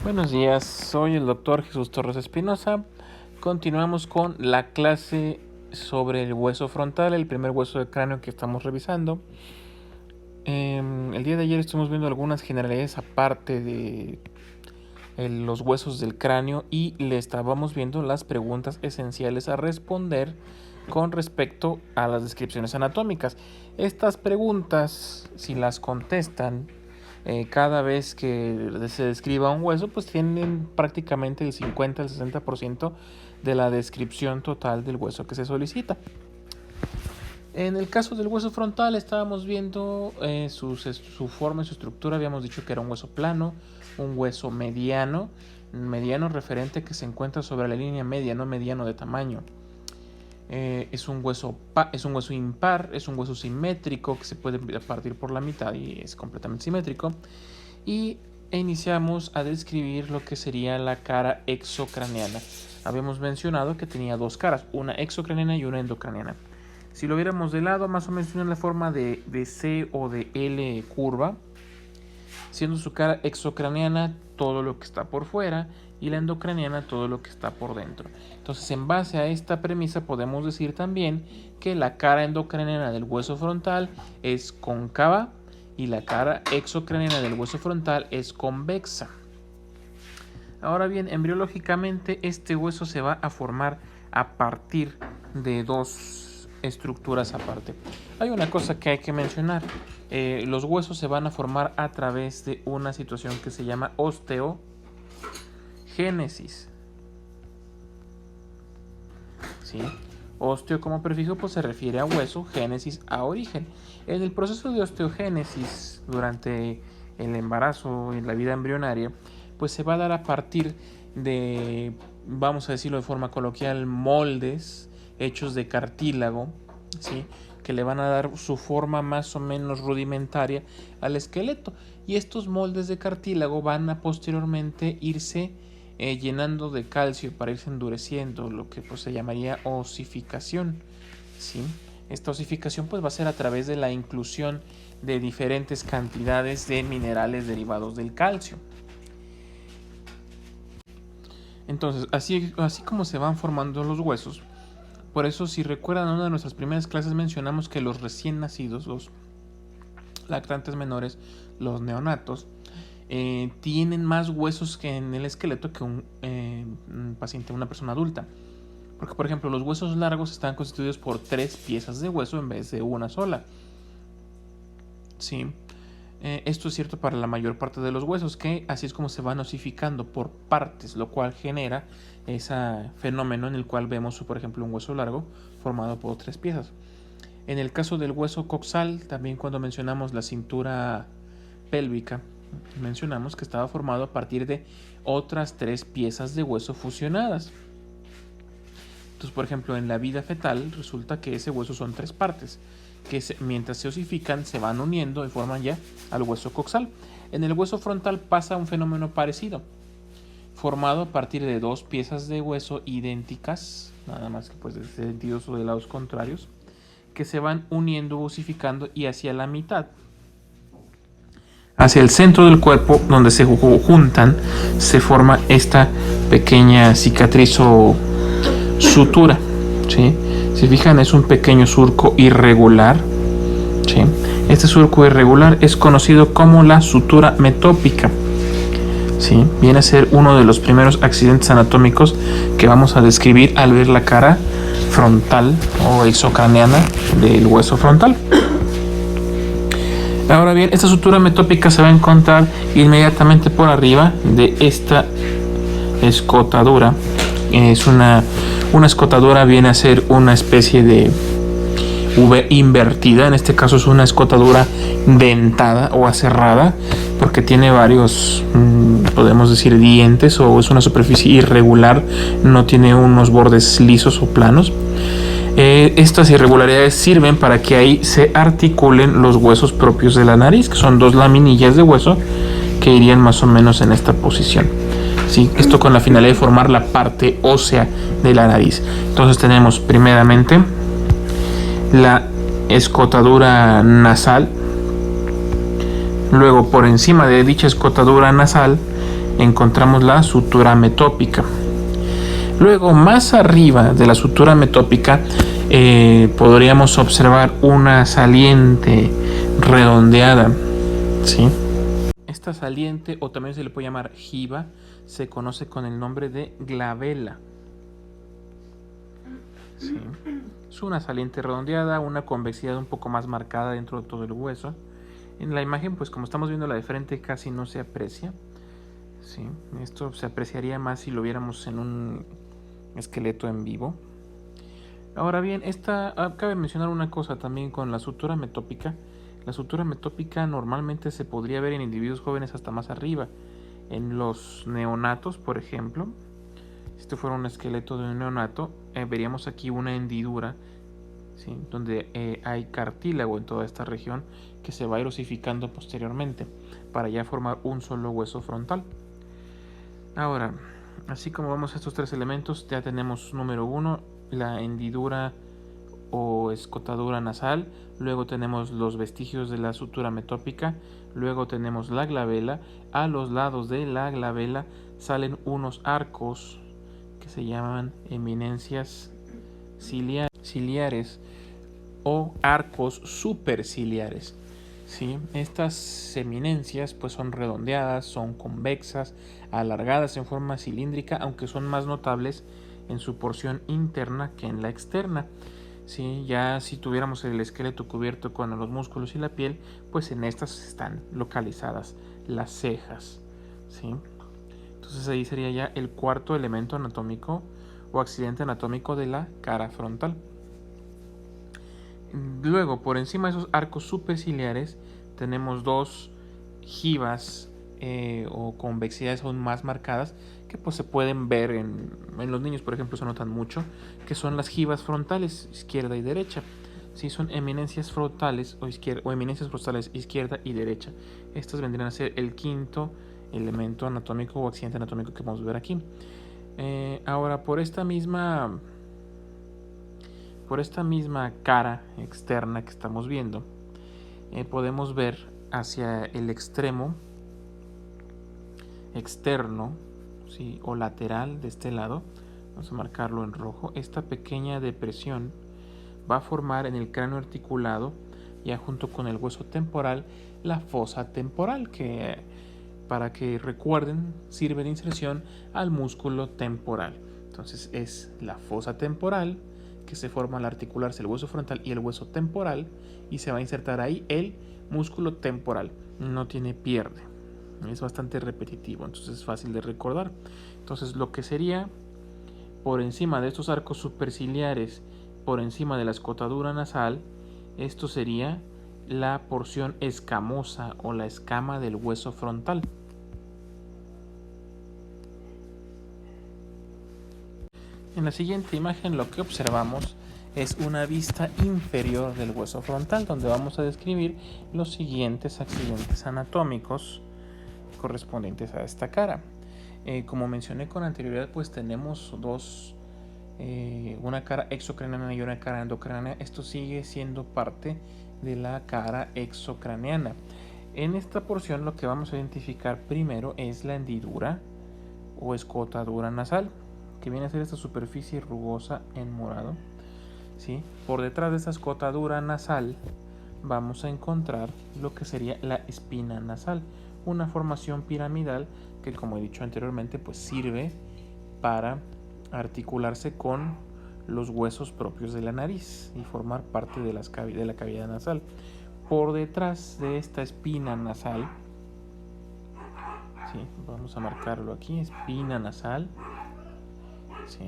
Buenos días, soy el doctor Jesús Torres Espinosa. Continuamos con la clase sobre el hueso frontal, el primer hueso del cráneo que estamos revisando. El día de ayer estuvimos viendo algunas generalidades aparte de los huesos del cráneo y le estábamos viendo las preguntas esenciales a responder con respecto a las descripciones anatómicas. Estas preguntas, si las contestan cada vez que se describa un hueso, pues tienen prácticamente el 50 al 60% de la descripción total del hueso que se solicita. En el caso del hueso frontal estábamos viendo su forma y su estructura. Habíamos dicho que era un hueso plano, un hueso mediano referente que se encuentra sobre la línea media, no mediano de tamaño. Es un hueso impar, es un hueso simétrico que se puede partir por la mitad y es completamente simétrico. Y iniciamos a describir lo que sería la cara exocraneana. Habíamos mencionado que tenía dos caras, una exocraneana y una endocraneana. Si lo viéramos de lado, más o menos tiene la forma de C o de L curva, siendo su cara exocraneana todo lo que está por fuera y la endocraneana todo lo que está por dentro. Entonces, en base a esta premisa podemos decir también que la cara endocraneana del hueso frontal es cóncava y la cara exocraneana del hueso frontal es convexa. Ahora bien, embriológicamente este hueso se va a formar a partir de dos estructuras aparte. Hay una cosa que hay que mencionar. Los huesos se van a formar a través de una situación que se llama osteogénesis. ¿Sí? Osteo como prefijo pues se refiere a hueso, génesis a origen. En el proceso de osteogénesis durante el embarazo y la vida embrionaria, pues se va a dar a partir de, vamos a decirlo de forma coloquial, moldes hechos de cartílago, ¿sí?, que le van a dar su forma más o menos rudimentaria al esqueleto. Y estos moldes de cartílago van a posteriormente irse llenando de calcio para irse endureciendo, lo que pues se llamaría osificación, ¿sí? Esta osificación pues va a ser a través de la inclusión de diferentes cantidades de minerales derivados del calcio. Entonces, así como se van formando los huesos, por eso si recuerdan en una de nuestras primeras clases mencionamos que los recién nacidos, los lactantes menores, los neonatos, tienen más huesos que en el esqueleto que un paciente, una persona adulta. Porque, por ejemplo, los huesos largos están constituidos por 3 piezas de hueso en vez de una sola. ¿Sí? Esto es cierto para la mayor parte de los huesos, que así es como se van osificando por partes, lo cual genera ese fenómeno en el cual vemos, por ejemplo, un hueso largo formado por 3 piezas. En el caso del hueso coxal, también cuando mencionamos la cintura pélvica, mencionamos que estaba formado a partir de otras 3 piezas de hueso fusionadas. Entonces, por ejemplo, en la vida fetal resulta que ese hueso son 3 partes que mientras se osifican se van uniendo y forman ya al hueso coxal. En el hueso frontal pasa un fenómeno parecido, formado a partir de 2 piezas de hueso idénticas, nada más que pues de sentidos o de lados contrarios, que se van uniendo, osificando y hacia la mitad, hacia el centro del cuerpo donde se juntan, se forma esta pequeña cicatriz o sutura, ¿sí? Si fijan, es un pequeño surco irregular, ¿sí? Este surco irregular es conocido como la sutura metópica, ¿sí? Viene a ser uno de los primeros accidentes anatómicos que vamos a describir al ver la cara frontal o exocraneana del hueso frontal. Ahora bien, esta sutura metópica se va a encontrar inmediatamente por arriba de esta escotadura. Es una escotadura, viene a ser una especie de V invertida. En este caso es una escotadura dentada o aserrada porque tiene varios, podemos decir, dientes, o es una superficie irregular, no tiene unos bordes lisos o planos. Estas irregularidades sirven para que ahí se articulen los huesos propios de la nariz, que son 2 laminillas de hueso que irían más o menos en esta posición. ¿Sí? Esto con la finalidad de formar la parte ósea de la nariz. Entonces tenemos primeramente la escotadura nasal, luego por encima de dicha escotadura nasal encontramos la sutura metópica. Luego, más arriba de la sutura metópica, podríamos observar una saliente redondeada, ¿sí? Esta saliente, o también se le puede llamar jiba, se conoce con el nombre de glabela. ¿Sí? Es una saliente redondeada, una convexidad un poco más marcada dentro de todo el hueso. En la imagen, pues como estamos viendo la de frente, casi no se aprecia. ¿Sí? Esto se apreciaría más si lo viéramos en un esqueleto en vivo. Ahora bien, cabe mencionar una cosa también con la sutura metópica. La sutura metópica normalmente se podría ver en individuos jóvenes hasta más arriba. En los neonatos, por ejemplo, si esto fuera un esqueleto de un neonato, veríamos aquí una hendidura, ¿sí? Donde hay cartílago en toda esta región que se va a ir osificando posteriormente para ya formar un solo hueso frontal. Ahora, así como vamos a estos tres elementos, ya tenemos número 1, la hendidura o escotadura nasal, luego tenemos los vestigios de la sutura metópica, luego tenemos la glabela. A los lados de la glabela salen unos arcos que se llaman eminencias ciliares o arcos superciliares. ¿Sí? Estas eminencias pues son redondeadas, son convexas, alargadas en forma cilíndrica, aunque son más notables en su porción interna que en la externa. ¿Sí? Ya si tuviéramos el esqueleto cubierto con los músculos y la piel, pues en estas están localizadas las cejas. ¿Sí? Entonces ahí sería ya el cuarto elemento anatómico o accidente anatómico de la cara frontal. Luego, por encima de esos arcos superciliares, tenemos dos jibas o convexidades aún más marcadas que pues se pueden ver en los niños, por ejemplo, se notan mucho, que son las jibas frontales, izquierda y derecha. Sí, son eminencias frontales o eminencias frontales izquierda y derecha. Estas vendrían a ser el quinto elemento anatómico o accidente anatómico que vamos a ver aquí. Ahora, por esta misma cara externa que estamos viendo, podemos ver hacia el extremo externo, ¿sí? O lateral de este lado, vamos a marcarlo en rojo. Esta pequeña depresión va a formar en el cráneo articulado, ya junto con el hueso temporal, la fosa temporal, que para que recuerden sirve de inserción al músculo temporal. Entonces es la fosa temporal que se forma al articularse el hueso frontal y el hueso temporal, y se va a insertar ahí el músculo temporal. No tiene pierde, es bastante repetitivo, entonces es fácil de recordar. Entonces lo que sería por encima de estos arcos superciliares, por encima de la escotadura nasal, esto sería la porción escamosa o la escama del hueso frontal. En la siguiente imagen lo que observamos es una vista inferior del hueso frontal, donde vamos a describir los siguientes accidentes anatómicos correspondientes a esta cara. Como mencioné con anterioridad, pues tenemos dos, una cara exocraneana y una cara endocraneana. Esto sigue siendo parte de la cara exocraneana. En esta porción lo que vamos a identificar primero es la hendidura o escotadura nasal, que viene a ser esta superficie rugosa en morado. ¿Sí? Por detrás de esta escotadura nasal vamos a encontrar lo que sería la espina nasal, una formación piramidal que, como he dicho anteriormente, pues sirve para articularse con los huesos propios de la nariz y formar parte de la cavidad nasal. Por detrás de esta espina nasal, ¿sí? Vamos a marcarlo aquí, espina nasal, ¿sí?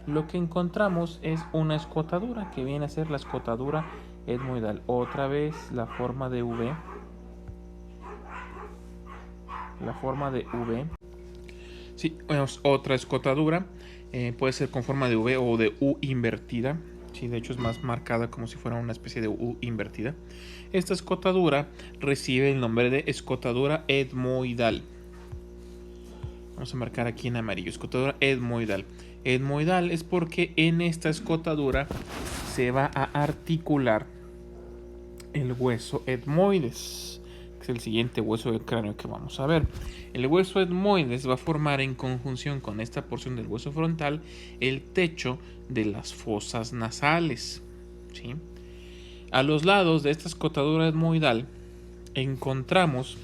Lo que encontramos es una escotadura que viene a ser la escotadura etmoidal. Otra vez la forma de V. La forma de V. Sí, vemos otra escotadura. Puede ser con forma de V o de U invertida. Sí, de hecho es más marcada como si fuera una especie de U invertida. Esta escotadura recibe el nombre de escotadura etmoidal. Vamos a marcar aquí en amarillo, escotadura etmoidal. Etmoidal es porque en esta escotadura se va a articular el hueso etmoides, que es el siguiente hueso del cráneo que vamos a ver. El hueso etmoides va a formar en conjunción con esta porción del hueso frontal el techo de las fosas nasales, ¿sí? A los lados de esta escotadura etmoidal encontramos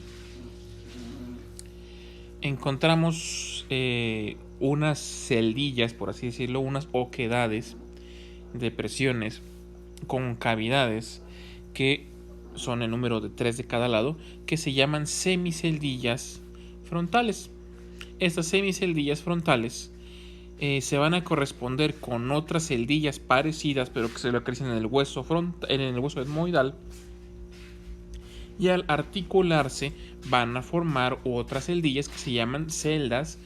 unas celdillas, por así decirlo, unas oquedades, depresiones con cavidades que son el número de 3 de cada lado, que se llaman semiceldillas frontales. Estas semiceldillas frontales se van a corresponder con otras celdillas parecidas, pero que se localizan en el hueso etmoidal, y al articularse van a formar otras celdillas que se llaman celdas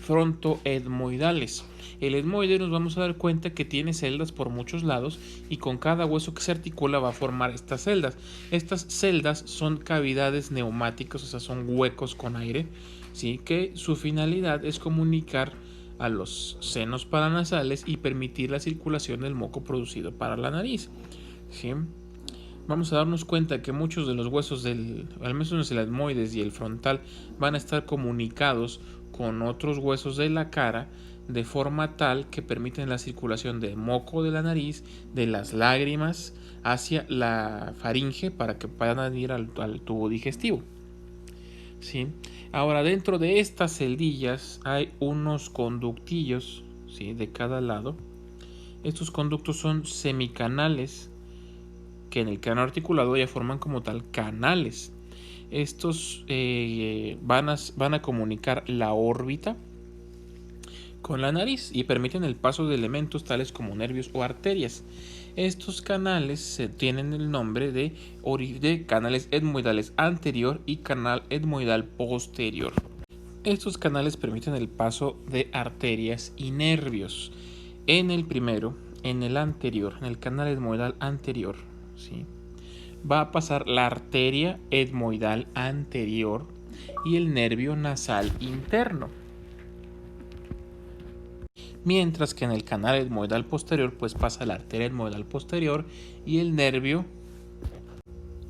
frontoetmoidales. El etmoide nos vamos a dar cuenta que tiene celdas por muchos lados y con cada hueso que se articula va a formar estas celdas. Estas celdas son cavidades neumáticas, o sea, son huecos con aire, ¿sí? Que su finalidad es comunicar a los senos paranasales y permitir la circulación del moco producido para la nariz, ¿sí? Vamos a darnos cuenta que muchos de los huesos al menos el etmoides y el frontal, van a estar comunicados con otros huesos de la cara de forma tal que permiten la circulación del moco de la nariz, de las lágrimas hacia la faringe para que puedan ir al tubo digestivo, ¿sí? Ahora, dentro de estas celdillas hay unos conductillos, ¿sí? De cada lado. Estos conductos son semicanales que en el cráneo articulado ya forman como tal canales. Estos van a comunicar la órbita con la nariz y permiten el paso de elementos tales como nervios o arterias. Estos canales tienen el nombre de canales etmoidales anterior y canal etmoidal posterior. Estos canales permiten el paso de arterias y nervios. En el primero, en el anterior, en el canal etmoidal anterior, ¿sí?, va a pasar la arteria etmoidal anterior y el nervio nasal interno. Mientras que en el canal etmoidal posterior pues pasa la arteria etmoidal posterior y el nervio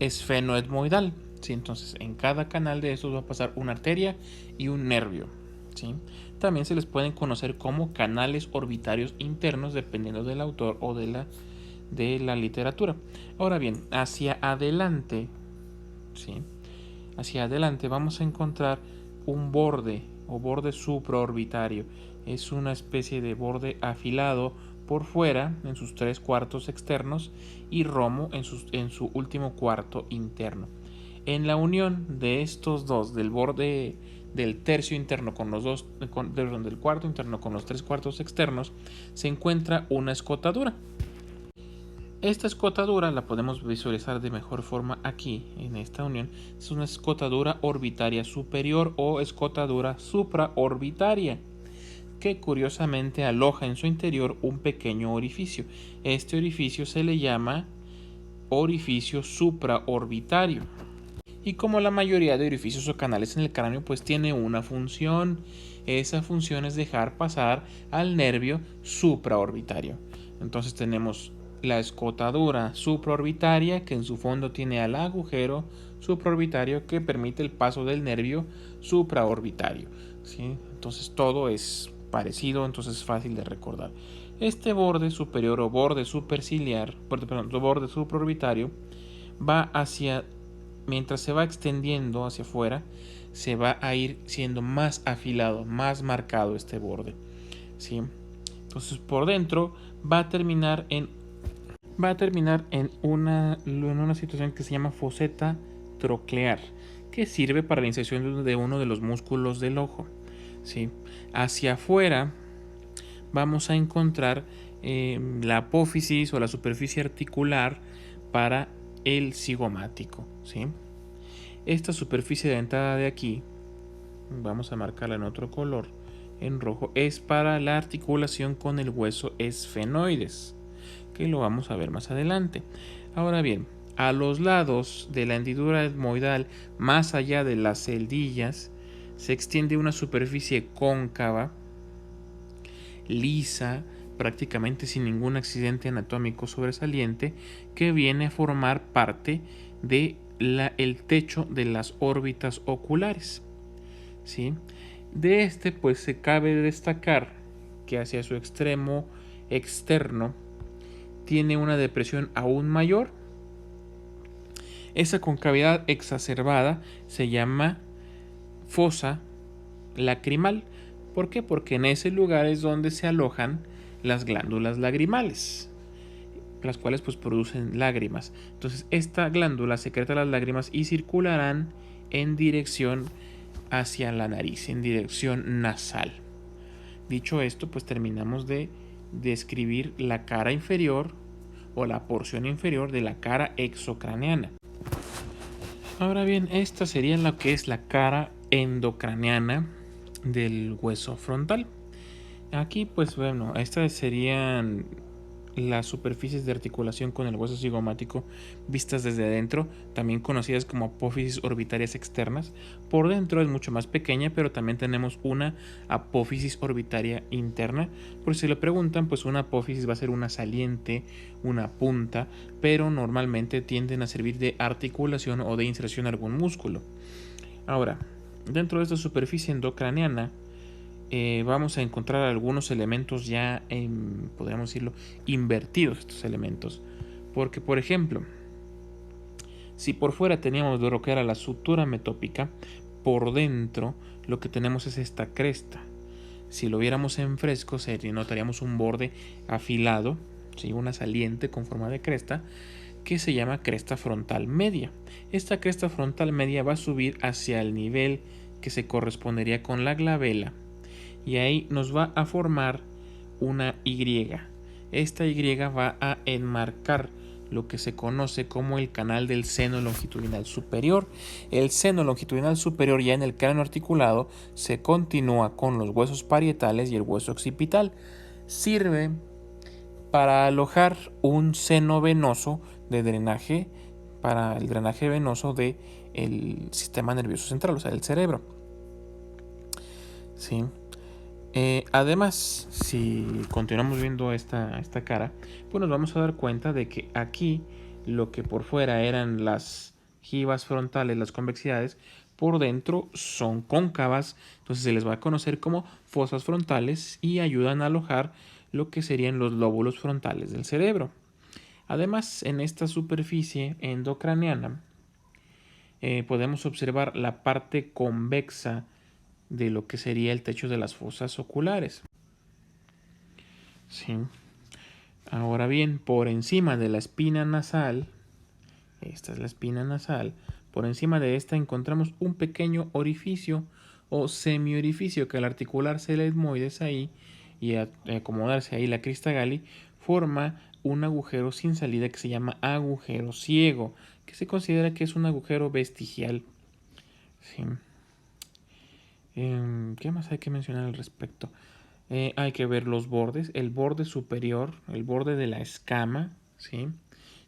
esfenoetmoidal, ¿sí? Entonces en cada canal de estos va a pasar una arteria y un nervio, ¿sí? También se les pueden conocer como canales orbitarios internos dependiendo del autor o de la literatura. Ahora bien, hacia adelante, ¿sí?, hacia adelante vamos a encontrar un borde o borde supraorbitario. Es una especie de borde afilado por fuera en sus 3 cuartos externos y romo en su último cuarto interno. En la unión de estos dos, del borde del tercio interno con los dos, del cuarto interno con los 3 cuartos externos, se encuentra una escotadura. Esta escotadura la podemos visualizar de mejor forma aquí, en esta unión. Es una escotadura orbitaria superior o escotadura supraorbitaria, que curiosamente aloja en su interior un pequeño orificio. Este orificio se le llama orificio supraorbitario. Y como la mayoría de orificios o canales en el cráneo, pues tiene una función. Esa función es dejar pasar al nervio supraorbitario. Entonces tenemos la escotadura supraorbitaria, que en su fondo tiene al agujero supraorbitario que permite el paso del nervio supraorbitario, ¿sí? Entonces todo es parecido, entonces es fácil de recordar. Este borde superior o borde superciliar, borde supraorbitario, va hacia, mientras se va extendiendo hacia afuera, se va a ir siendo más afilado, más marcado este borde, ¿sí? Entonces por dentro va a terminar en una situación que se llama foseta troclear, que sirve para la inserción de uno de los músculos del ojo, ¿sí? Hacia afuera vamos a encontrar la apófisis o la superficie articular para el cigomático, ¿sí? Esta superficie de entrada de aquí, vamos a marcarla en otro color, en rojo, es para la articulación con el hueso esfenoides, que lo vamos a ver más adelante. Ahora bien, a los lados de la hendidura etmoidal, más allá de las celdillas, se extiende una superficie cóncava, lisa, prácticamente sin ningún accidente anatómico sobresaliente, que viene a formar parte de el techo de las órbitas oculares, ¿sí? De este pues se cabe destacar que hacia su extremo externo tiene una depresión aún mayor. Esa concavidad exacerbada se llama fosa lacrimal. ¿Por qué? Porque en ese lugar es donde se alojan las glándulas lagrimales, las cuales pues producen lágrimas. Entonces esta glándula secreta las lágrimas y circularán en dirección hacia la nariz, en dirección nasal. Dicho esto, pues terminamos de describir la cara inferior o la porción inferior de la cara exocraneana. Ahora bien, esta sería lo que es la cara endocraneana del hueso frontal. Aquí pues bueno, estas serían las superficies de articulación con el hueso cigomático vistas desde adentro, también conocidas como apófisis orbitarias externas. Por dentro es mucho más pequeña, pero también tenemos una apófisis orbitaria interna. Por si lo preguntan, pues una apófisis va a ser una saliente, una punta, pero normalmente tienden a servir de articulación o de inserción a algún músculo. Ahora, dentro de esta superficie endocraneana vamos a encontrar algunos elementos ya, podríamos decirlo, invertidos estos elementos. Porque, por ejemplo, si por fuera teníamos de lo que era la sutura metópica, por dentro lo que tenemos es esta cresta. Si lo viéramos en fresco, notaríamos un borde afilado, ¿sí? Una saliente con forma de cresta, que se llama cresta frontal media. Esta cresta frontal media va a subir hacia el nivel que se correspondería con la glabela, y ahí nos va a formar una Y. Esta Y va a enmarcar lo que se conoce como el canal del seno longitudinal superior. El seno longitudinal superior, ya en el cráneo articulado, se continúa con los huesos parietales y el hueso occipital. Sirve para alojar un seno venoso de drenaje, para el drenaje venoso del sistema nervioso central, o sea, del cerebro. ¿Sí? Además, si continuamos viendo esta cara, pues nos vamos a dar cuenta de que aquí lo que por fuera eran las jivas frontales, las convexidades, por dentro son cóncavas, entonces se les va a conocer como fosas frontales y ayudan a alojar lo que serían los lóbulos frontales del cerebro. Además, en esta superficie endocraneana podemos observar la parte convexa de lo que sería el techo de las fosas oculares. Sí. Ahora bien, por encima de la espina nasal, esta es la espina nasal, por encima de esta encontramos un pequeño orificio o semiorificio que al articularse el etmoides ahí y acomodarse ahí la crista galli, forma un agujero sin salida que se llama agujero ciego, que se considera que es un agujero vestigial. Sí. ¿Qué más hay que mencionar al respecto? Hay que ver los bordes, el borde superior, el borde de la escama, ¿sí?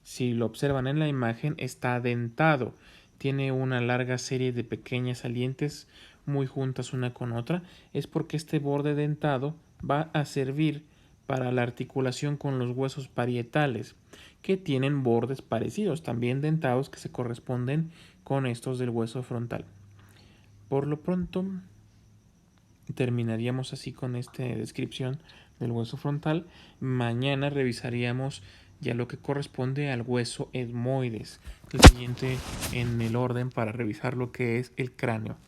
Si lo observan en la imagen, está dentado, tiene una larga serie de pequeñas salientes muy juntas una con otra. Es porque este borde dentado va a servir para la articulación con los huesos parietales, que tienen bordes parecidos, también dentados, que se corresponden con estos del hueso frontal. Por lo pronto, terminaríamos así con esta descripción del hueso frontal. Mañana revisaríamos ya lo que corresponde al hueso etmoides, el siguiente en el orden para revisar lo que es el cráneo.